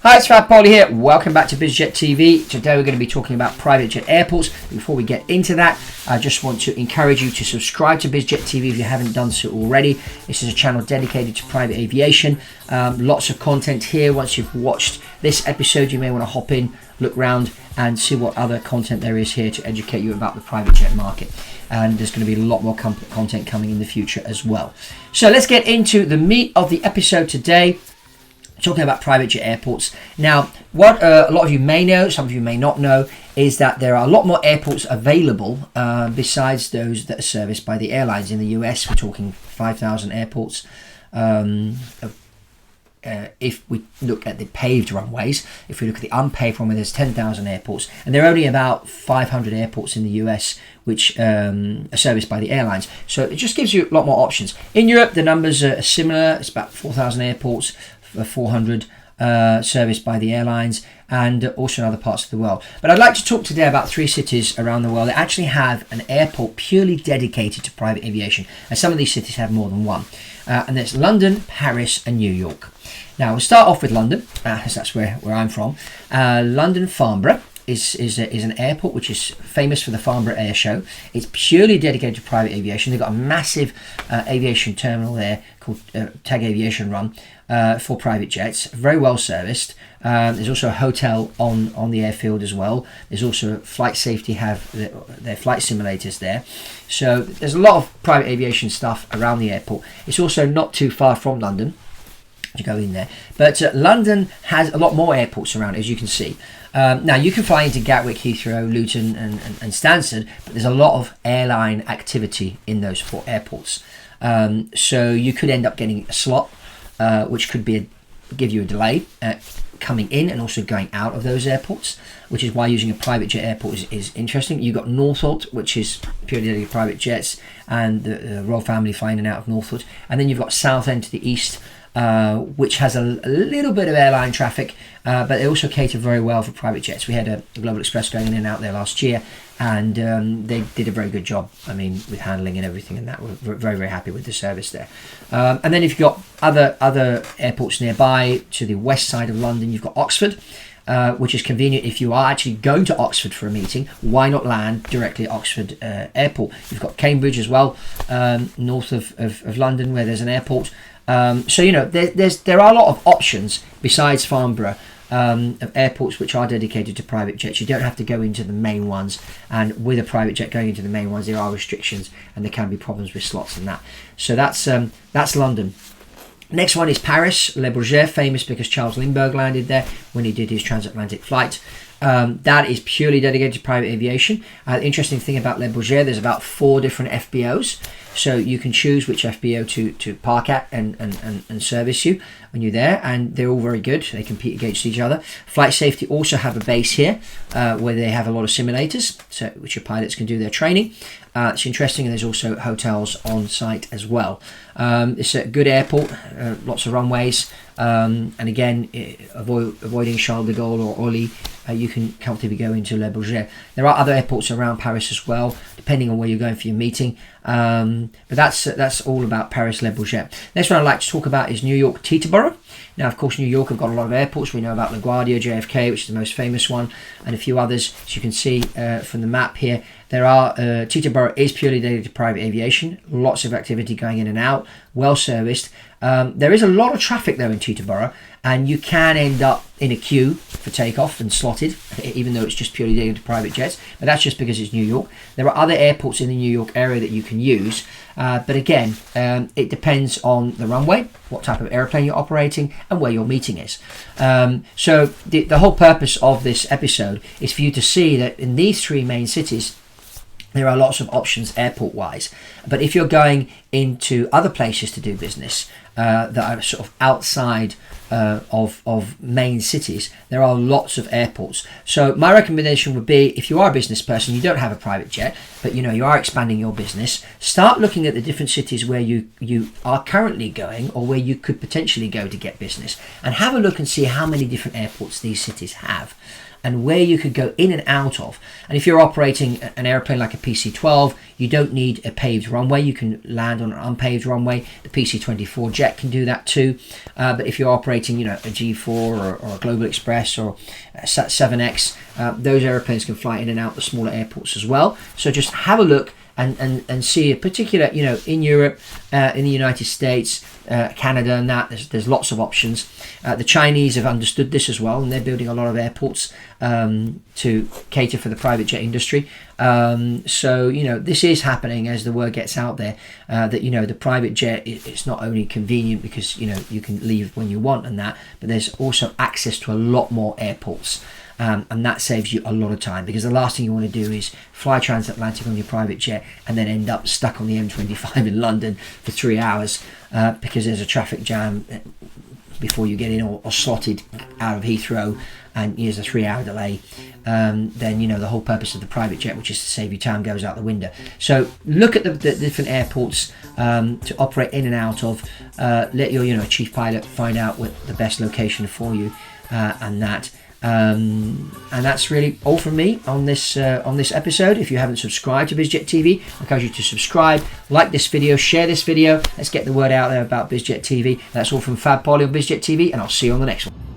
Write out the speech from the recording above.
Hi, it's Fab Poli here. Welcome back to Biz Jet TV. Today we're going to be talking about private jet airports. Before we get into that, I just want to encourage you to subscribe to Biz Jet TV if you haven't done so already. This is a channel dedicated to private aviation. Lots of content here. Once you've watched this episode, you may want to hop in, look around and see what other content there is here to educate you about the private jet market. And there's going to be a lot more content coming in the future as well. So let's get into the meat of the episode today. Talking about private jet airports. Now, what a lot of you may know, some of you may not know, is that there are a lot more airports available besides those that are serviced by the airlines. In the US, we're talking 5,000 airports. If we look at the paved runways, if we look at the unpaved runway, there's 10,000 airports. And there are only about 500 airports in the US which are serviced by the airlines. So it just gives you a lot more options. In Europe, the numbers are similar. It's about 4,000 airports. 400 serviced by the airlines, and also in other parts of the world. But I'd like to talk today about 3 cities around the world that actually have an airport purely dedicated to private aviation, and some of these cities have more than one. And that's London, Paris and New York. Now we'll start off with London, as that's where I'm from. London Farnborough is an airport which is famous for the Farnborough Air Show. It's purely dedicated to private aviation. They've got a massive aviation terminal there called Tag Aviation Run for private jets, very well serviced. There's also a hotel on the airfield as well. There's also flight safety, have their flight simulators there. So there's a lot of private aviation stuff around the airport. It's also not too far from London to go in there. But London has a lot more airports around, as you can see. Now you can fly into Gatwick, Heathrow, Luton and Stansted, but there's a lot of airline activity in those 4 airports. So you could end up getting a slot, which could give you a delay coming in and also going out of those airports, which is why using a private jet airport is interesting. You've got Northolt, which is purely dedicated to private jets, and the royal family flying in and out of Northolt. And then you've got Southend to the east, which has a little bit of airline traffic, but they also cater very well for private jets. We had a Global Express going in and out there last year, and they did a very good job, with handling and everything, and that we're very, very happy with the service there. And then if you've got other airports nearby to the west side of London, you've got Oxford, which is convenient if you are actually going to Oxford for a meeting. Why not land directly at Oxford Airport? You've got Cambridge as well, north of London, where there's an airport. So there are a lot of options besides Farnborough of airports which are dedicated to private jets. You don't have to go into the main ones, and with a private jet going into the main ones, there are restrictions and there can be problems with slots and that. So that's London. Next one is Paris, Le Bourget, famous because Charles Lindbergh landed there when he did his transatlantic flight. That is purely dedicated to private aviation. The interesting thing about Le Bourget, there's about 4 different FBOs. So you can choose which FBO to park at and service you when you're there, and they're all very good. They compete against each other. Flight Safety also have a base here where they have a lot of simulators, so which your pilots can do their training. It's interesting, and there's also hotels on site as well. It's a good airport, lots of runways, and again, avoiding Charles de Gaulle or Orly, you can comfortably go into Le Bourget. There are other airports around Paris as well, depending on where you're going for your meeting. But that's all about Paris, Le Bourget. Next one I'd like to talk about is New York Teterboro. Now, of course, New York have got a lot of airports. We know about LaGuardia, JFK, which is the most famous one, and a few others. As you can see from the map here, there are Teterboro is purely dedicated to private aviation. Lots of activity going in and out, well serviced. There is a lot of traffic though in Teterboro, and you can end up in a queue for takeoff and slotted, even though it's just purely dedicated to private jets. But that's just because it's New York. There are other airports in the New York area that you can use, but again, it depends on the runway, what type of airplane you're operating, and where your meeting is. So the whole purpose of this episode is for you to see that in these 3 main cities, there are lots of options airport-wise. But if you're going into other places to do business that are sort of outside of main cities, there are lots of airports. So my recommendation would be, if you are a business person, you don't have a private jet, but you are expanding your business, start looking at the different cities where you are currently going, or where you could potentially go to get business, and have a look and see how many different airports these cities have. and where you could go in and out of. And if you're operating an airplane like a PC-12, you don't need a paved runway. You can land on an unpaved runway. The PC-24 jet can do that too. But if you're operating, you know, a G4 or a Global Express or a Sat-7X, those airplanes can fly in and out the smaller airports as well. So just have a look and see a particular, you know, in Europe, in the United States, Canada, and that there's lots of options. The Chinese have understood this as well, and they're building a lot of airports to cater for the private jet industry. So, you know, this is happening as the word gets out there, that, you know, the private jet, it's not only convenient because, you know, you can leave when you want and that, but there's also access to a lot more airports. And that saves you a lot of time, because the last thing you want to do is fly transatlantic on your private jet and then end up stuck on the M25 in London for 3 hours because there's a traffic jam before you get in, or slotted out of Heathrow, and there's a 3-hour delay. Then, you know, the whole purpose of the private jet, which is to save you time, goes out the window. So look at the different airports to operate in and out of. Let your, you know, chief pilot find out what the best location for you, and that. And that's really all from me on this episode. If you haven't subscribed to Biz Jet TV, I encourage you to subscribe, like this video, share this video. Let's get the word out there about Biz Jet TV. That's all from Fab Poli on Biz Jet TV, and I'll see you on the next one.